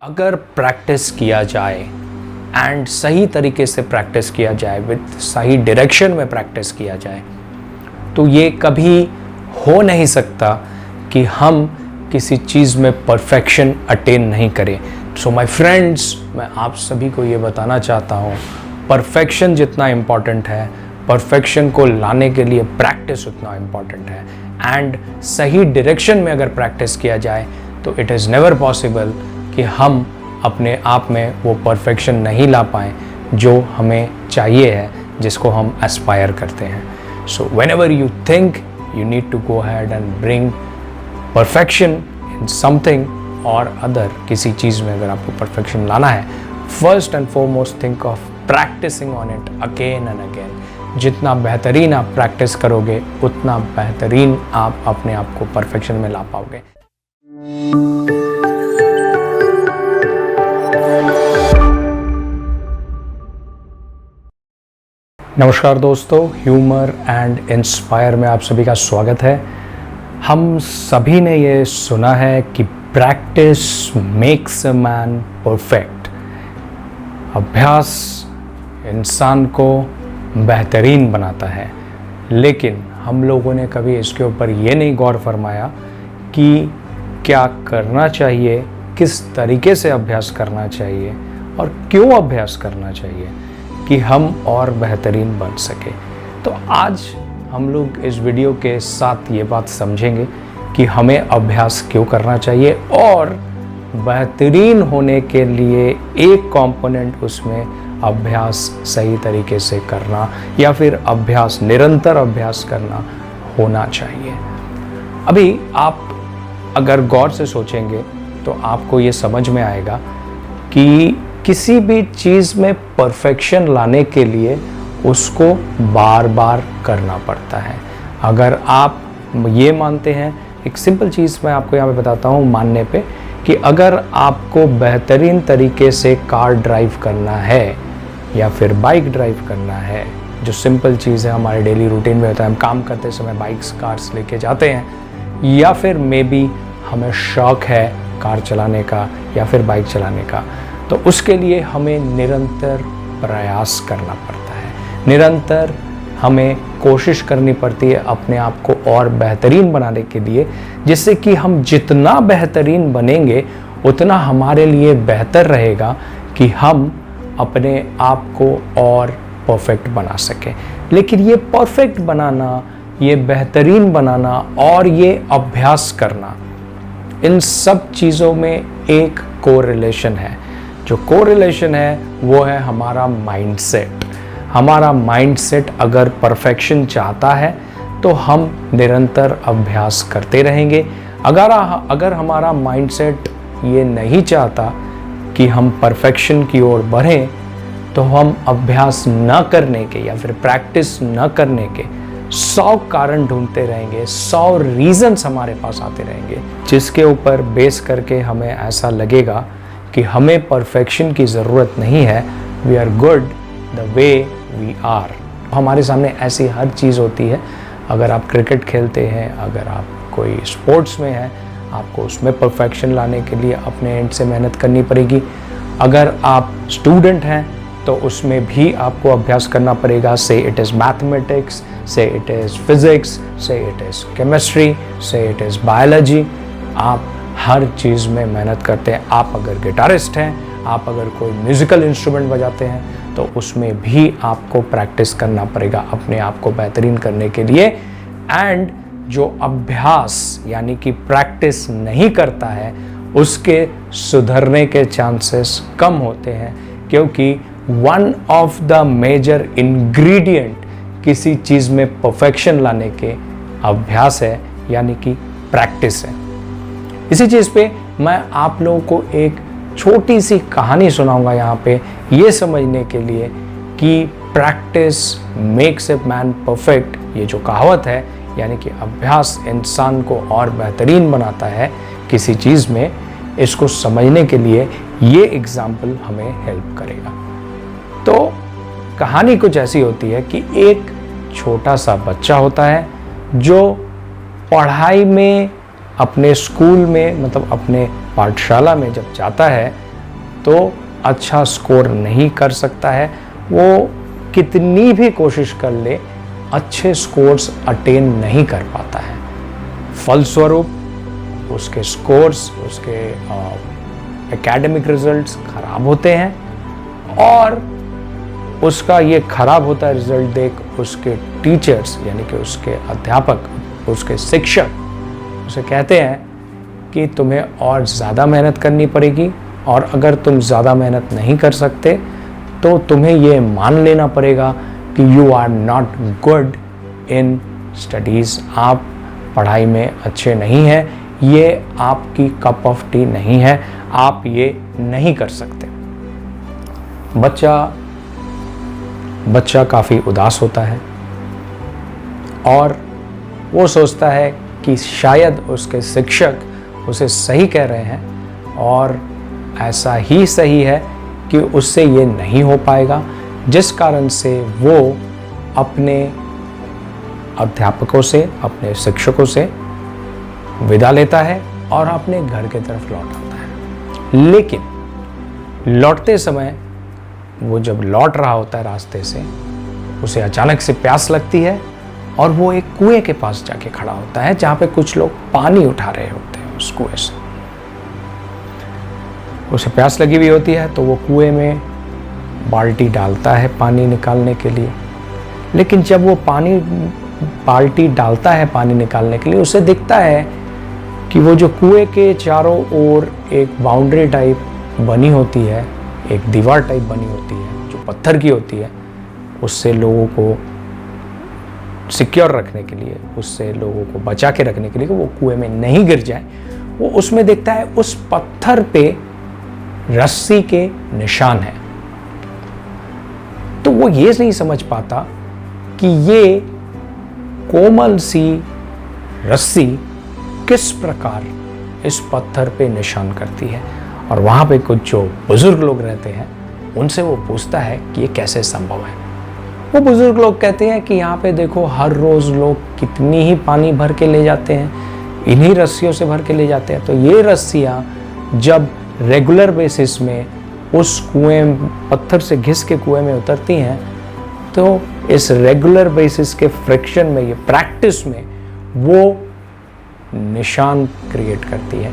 अगर प्रैक्टिस किया जाए एंड सही तरीके से प्रैक्टिस किया जाए, विद सही डायरेक्शन में प्रैक्टिस किया जाए, तो ये कभी हो नहीं सकता कि हम किसी चीज़ में परफेक्शन अटेन नहीं करें। सो माय फ्रेंड्स, मैं आप सभी को ये बताना चाहता हूँ, परफेक्शन जितना इम्पॉर्टेंट है, परफेक्शन को लाने के लिए प्रैक्टिस उतना इम्पॉर्टेंट है। एंड सही डायरेक्शन में अगर प्रैक्टिस किया जाए तो इट इज़ नेवर पॉसिबल कि हम अपने आप में वो परफेक्शन नहीं ला पाएँ जो हमें चाहिए है, जिसको हम एस्पायर करते हैं। So whenever you think you need to go ahead and bring perfection in something or other, किसी चीज़ में अगर आपको परफेक्शन लाना है, first and foremost think of practicing on it again and again. जितना बेहतरीन आप प्रैक्टिस करोगे उतना बेहतरीन आप अपने आप को परफेक्शन में ला पाओगे। नमस्कार दोस्तों, ह्यूमर एंड इंस्पायर में आप सभी का स्वागत है। हम सभी ने ये सुना है कि practice makes a man perfect. अभ्यास इंसान को बेहतरीन बनाता है, लेकिन हम लोगों ने कभी इसके ऊपर ये नहीं गौर फरमाया कि क्या करना चाहिए, किस तरीके से अभ्यास करना चाहिए और क्यों अभ्यास करना चाहिए कि हम और बेहतरीन बन सके। तो आज हम लोग इस वीडियो के साथ ये बात समझेंगे कि हमें अभ्यास क्यों करना चाहिए और बेहतरीन होने के लिए एक कंपोनेंट उसमें अभ्यास सही तरीके से करना या फिर अभ्यास, निरंतर अभ्यास करना होना चाहिए। अभी आप अगर गौर से सोचेंगे तो आपको ये समझ में आएगा कि किसी भी चीज़ में परफेक्शन लाने के लिए उसको बार बार करना पड़ता है। अगर आप ये मानते हैं, एक सिंपल चीज़ मैं आपको यहाँ पे बताता हूँ मानने पे, कि अगर आपको बेहतरीन तरीके से कार ड्राइव करना है या फिर बाइक ड्राइव करना है, जो सिंपल चीज़ है हमारे डेली रूटीन में होता है, हम काम करते समय बाइक्स कार्स लेके जाते हैं, या फिर मे बी हमें शौक़ है कार चलाने का या फिर बाइक चलाने का, तो उसके लिए हमें निरंतर प्रयास करना पड़ता है। निरंतर हमें कोशिश करनी पड़ती है अपने आप को और बेहतरीन बनाने के लिए, जिससे कि हम जितना बेहतरीन बनेंगे उतना हमारे लिए बेहतर रहेगा कि हम अपने आप को और परफेक्ट बना सकें। लेकिन ये परफेक्ट बनाना, ये बेहतरीन बनाना और ये अभ्यास करना, इन सब चीज़ों में एक कोरिलेशन है। जो कोरिलेशन है वो है हमारा माइंडसेट। हमारा माइंडसेट अगर परफेक्शन चाहता है तो हम निरंतर अभ्यास करते रहेंगे। अगर हमारा माइंडसेट ये नहीं चाहता कि हम परफेक्शन की ओर बढ़ें, तो हम अभ्यास न करने के या फिर प्रैक्टिस न करने के 100 कारण ढूंढते रहेंगे, 100 रीजंस हमारे पास आते रहेंगे, जिसके ऊपर बेस करके हमें ऐसा लगेगा कि हमें परफेक्शन की ज़रूरत नहीं है, we are good the way we are. हमारे सामने ऐसी हर चीज़ होती है। अगर आप क्रिकेट खेलते हैं, अगर आप कोई स्पोर्ट्स में हैं, आपको उसमें परफेक्शन लाने के लिए अपने एंड से मेहनत करनी पड़ेगी। अगर आप स्टूडेंट हैं तो उसमें भी आपको अभ्यास करना पड़ेगा। से इट इज़ मैथमेटिक्स, से इट इज़ फिज़िक्स, से इट इज़ केमिस्ट्री, से इट इज़ बायोलॉजी। आप हर चीज़ में मेहनत करते हैं। आप अगर गिटारिस्ट हैं, आप अगर कोई म्यूज़िकल इंस्ट्रूमेंट बजाते हैं, तो उसमें भी आपको प्रैक्टिस करना पड़ेगा अपने आप को बेहतरीन करने के लिए। एंड जो अभ्यास यानी कि प्रैक्टिस नहीं करता है, उसके सुधरने के चांसेस कम होते हैं, क्योंकि one of the major ingredient किसी चीज़ में परफेक्शन लाने के अभ्यास है, यानी कि प्रैक्टिस है। इसी चीज़ पे मैं आप लोगों को एक छोटी सी कहानी सुनाऊंगा यहाँ पे, ये समझने के लिए कि practice makes a man perfect. ये जो कहावत है, यानी कि अभ्यास इंसान को और बेहतरीन बनाता है किसी चीज़ में, इसको समझने के लिए ये एग्जाम्पल हमें हेल्प करेगा। तो कहानी कुछ ऐसी होती है कि एक छोटा सा बच्चा होता है जो पढ़ाई में अपने स्कूल में, मतलब अपने पाठशाला में जब जाता है तो अच्छा स्कोर नहीं कर सकता है। वो कितनी भी कोशिश कर ले अच्छे स्कोर्स अटेन नहीं कर पाता है। फलस्वरूप उसके स्कोर्स, उसके एकेडमिक रिजल्ट्स खराब होते हैं और उसका ये खराब होता रिजल्ट देख उसके टीचर्स यानी कि उसके अध्यापक, उसके शिक्षक उसे कहते हैं कि तुम्हें और ज़्यादा मेहनत करनी पड़ेगी और अगर तुम ज़्यादा मेहनत नहीं कर सकते तो तुम्हें ये मान लेना पड़ेगा कि you are not good in studies, आप पढ़ाई में अच्छे नहीं हैं, ये आपकी कप ऑफ टी नहीं है, आप ये नहीं कर सकते। बच्चा काफ़ी उदास होता है और वो सोचता है कि शायद उसके शिक्षक उसे सही कह रहे हैं और ऐसा ही सही है कि उससे ये नहीं हो पाएगा, जिस कारण से वो अपने अध्यापकों से, अपने शिक्षकों से विदा लेता है और अपने घर की तरफ लौट आता है। लेकिन लौटते समय वो जब लौट रहा होता है रास्ते से, उसे अचानक से प्यास लगती है और वो एक कुएं के पास जाके खड़ा होता है जहाँ पे कुछ लोग पानी उठा रहे होते हैं उस कुएं से। उसे प्यास लगी हुई होती है तो वो कुएं में बाल्टी डालता है पानी निकालने के लिए। लेकिन जब वो बाल्टी डालता है पानी निकालने के लिए, उसे दिखता है कि वो जो कुएं के चारों ओर एक बाउंड्री टाइप बनी होती है, एक दीवार टाइप बनी होती है जो पत्थर की होती है, उससे लोगों को सिक्योर रखने के लिए, उससे लोगों को बचा के रखने के लिए कि वो कुएं में नहीं गिर जाए, वो उसमें देखता है उस पत्थर पे रस्सी के निशान हैं। तो वो ये नहीं समझ पाता कि ये कोमल सी रस्सी किस प्रकार इस पत्थर पे निशान करती है। और वहाँ पे कुछ जो बुजुर्ग लोग रहते हैं उनसे वो पूछता है कि ये कैसे संभव है। वो बुजुर्ग लोग कहते हैं कि यहाँ पे देखो, हर रोज़ लोग कितनी ही पानी भर के ले जाते हैं, इन्हीं रस्सियों से भर के ले जाते हैं। तो ये रस्सियाँ जब रेगुलर बेसिस में उस कुएं, पत्थर से घिस के कुएं में उतरती हैं तो इस रेगुलर बेसिस के फ्रिक्शन में, ये प्रैक्टिस में वो निशान क्रिएट करती है।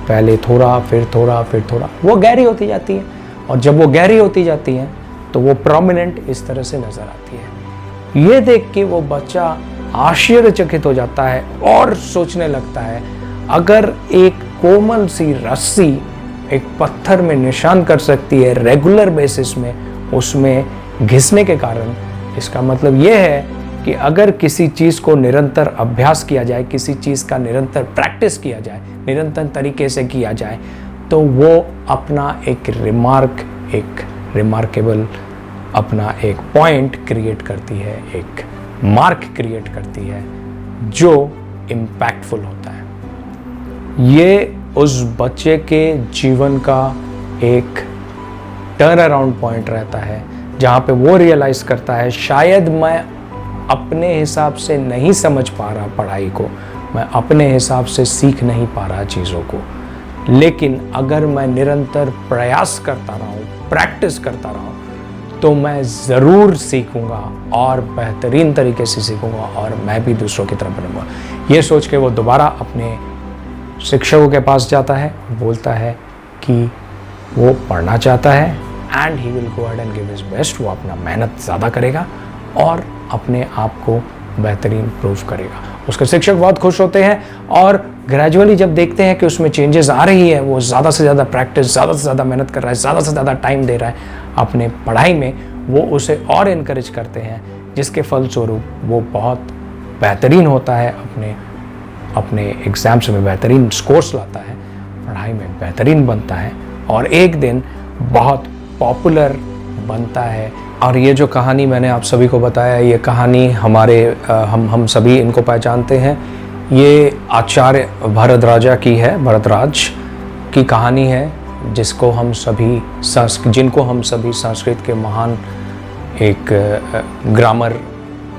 पहले थोड़ा, फिर थोड़ा, फिर थोड़ा, वो गहरी होती जाती है और जब वो गहरी होती जाती है तो वो प्रोमिनेंट इस तरह से नज़र आती है। ये देख के वो बच्चा आश्चर्यचकित हो जाता है और सोचने लगता है, अगर एक कोमल सी रस्सी एक पत्थर में निशान कर सकती है रेगुलर बेसिस में उसमें घिसने के कारण, इसका मतलब ये है कि अगर किसी चीज़ को निरंतर अभ्यास किया जाए, किसी चीज़ का निरंतर प्रैक्टिस किया जाए, निरंतर तरीके से किया जाए, तो वो अपना एक रिमार्केबल अपना एक पॉइंट क्रिएट करती है, एक मार्क क्रिएट करती है जो इम्पैक्टफुल होता है। ये उस बच्चे के जीवन का एक टर्न अराउंड पॉइंट रहता है जहाँ पे वो रियलाइज़ करता है, शायद मैं अपने हिसाब से नहीं समझ पा रहा पढ़ाई को, मैं अपने हिसाब से सीख नहीं पा रहा चीज़ों को, लेकिन अगर मैं निरंतर प्रयास करता रहूं, प्रैक्टिस करता रहूं, तो मैं ज़रूर सीखूंगा और बेहतरीन तरीके से सीखूंगा और मैं भी दूसरों की तरह बनूंगा। ये सोच के वो दोबारा अपने शिक्षकों के पास जाता है, बोलता है कि वो पढ़ना चाहता है and he will go ahead and give his best. वो अपना मेहनत ज़्यादा करेगा और अपने आप को बेहतरीन प्रूव करेगा। उसके शिक्षक बहुत खुश होते हैं और ग्रेजुअली जब देखते हैं कि उसमें चेंजेस आ रही है, वो ज़्यादा से ज़्यादा प्रैक्टिस, ज़्यादा से ज़्यादा मेहनत कर रहा है, ज़्यादा से ज़्यादा टाइम दे रहा है अपने पढ़ाई में, वो उसे और इनकरेज करते हैं, जिसके फलस्वरूप वो बहुत बेहतरीन होता है, अपने एग्ज़ाम्स में बेहतरीन स्कोर्स लाता है, पढ़ाई में बेहतरीन बनता है और एक दिन बहुत पॉपुलर बनता है। और ये जो कहानी मैंने आप सभी को बताया, ये कहानी हम सभी इनको पहचानते हैं। ये आचार्य भरद्वाज की है, भरद्वाज की कहानी है, जिनको हम सभी संस्कृत के महान एक ग्रामर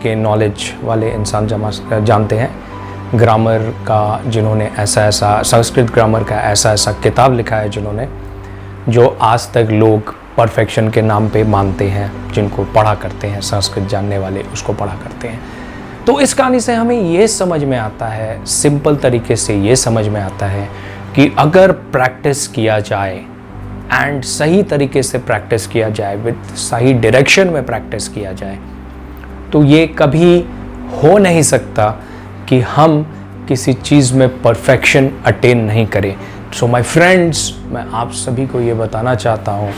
के नॉलेज वाले इंसान जानते हैं। ग्रामर का जिन्होंने ऐसा संस्कृत ग्रामर का ऐसा किताब लिखा है जिन्होंने, जो आज तक लोग परफेक्शन के नाम पे मानते हैं, जिनको पढ़ा करते हैं, संस्कृत जानने वाले उसको पढ़ा करते हैं। तो इस कहानी से हमें ये समझ में आता है, सिंपल तरीके से ये समझ में आता है कि अगर प्रैक्टिस किया जाए एंड सही तरीके से प्रैक्टिस किया जाए, विद सही डायरेक्शन में प्रैक्टिस किया जाए, तो ये कभी हो नहीं सकता कि हम किसी चीज़ में परफेक्शन अटेन नहीं करें। सो माय फ्रेंड्स, मैं आप सभी को ये बताना चाहता हूँ,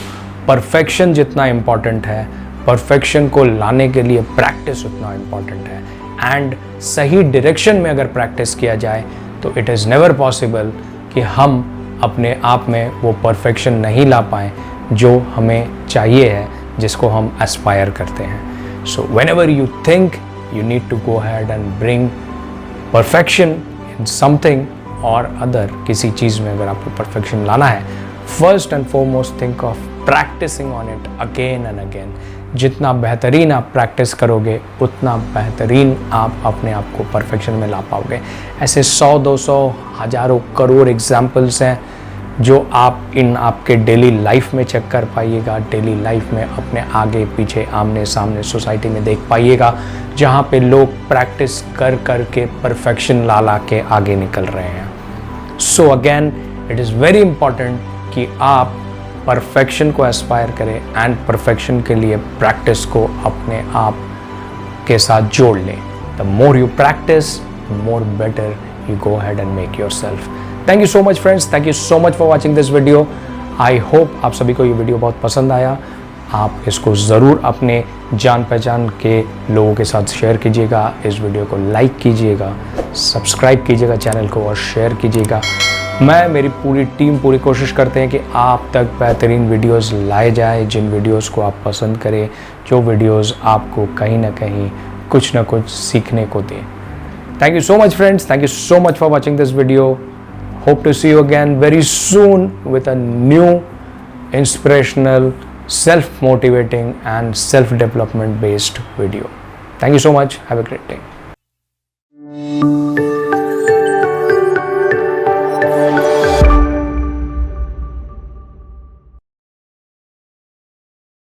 परफेक्शन जितना इम्पॉर्टेंट है, परफेक्शन को लाने के लिए प्रैक्टिस उतना इम्पॉर्टेंट है। एंड सही डायरेक्शन में अगर प्रैक्टिस किया जाए तो इट इज़ नेवर पॉसिबल कि हम अपने आप में वो परफेक्शन नहीं ला पाएँ जो हमें चाहिए है, जिसको हम एस्पायर करते हैं। So whenever you think you need to go ahead and bring perfection in something or other, किसी चीज़ में अगर आपको perfection लाना है, first and foremost think of practicing on it again and again। जितना बेहतरीन आप प्रैक्टिस करोगे उतना बेहतरीन आप अपने आप को परफेक्शन में ला पाओगे। ऐसे 100, 200, हज़ारों, करोड़ एग्जाम्पल्स हैं जो आप आपके डेली लाइफ में चेक कर पाइएगा, डेली लाइफ में अपने आगे पीछे आमने सामने सोसाइटी में देख पाइएगा, जहाँ पे लोग प्रैक्टिस कर कर के परफेक्शन ला के आगे निकल रहे हैं। So again it is very important कि आप परफेक्शन को एस्पायर करें एंड परफेक्शन के लिए प्रैक्टिस को अपने आप के साथ जोड़ लें। The more you practice, the more better you go ahead and make yourself। Thank you so much friends, thank you so much for watching this video। I hope आप सभी को ये वीडियो बहुत पसंद आया। आप इसको ज़रूर अपने जान पहचान के लोगों के साथ शेयर कीजिएगा, इस वीडियो को लाइक कीजिएगा, सब्सक्राइब कीजिएगा चैनल को और शेयर कीजिएगा। मैं, मेरी पूरी टीम पूरी कोशिश करते हैं कि आप तक बेहतरीन वीडियोस लाए जाए, जिन वीडियोस को आप पसंद करें, जो वीडियोस आपको कहीं ना कहीं कुछ ना कुछ सीखने को दें। Thank you so much friends, thank you so much for watching this video। Hope to see you again very soon with a new inspirational, self-motivating and self-development based video। Thank you so much, have a great day।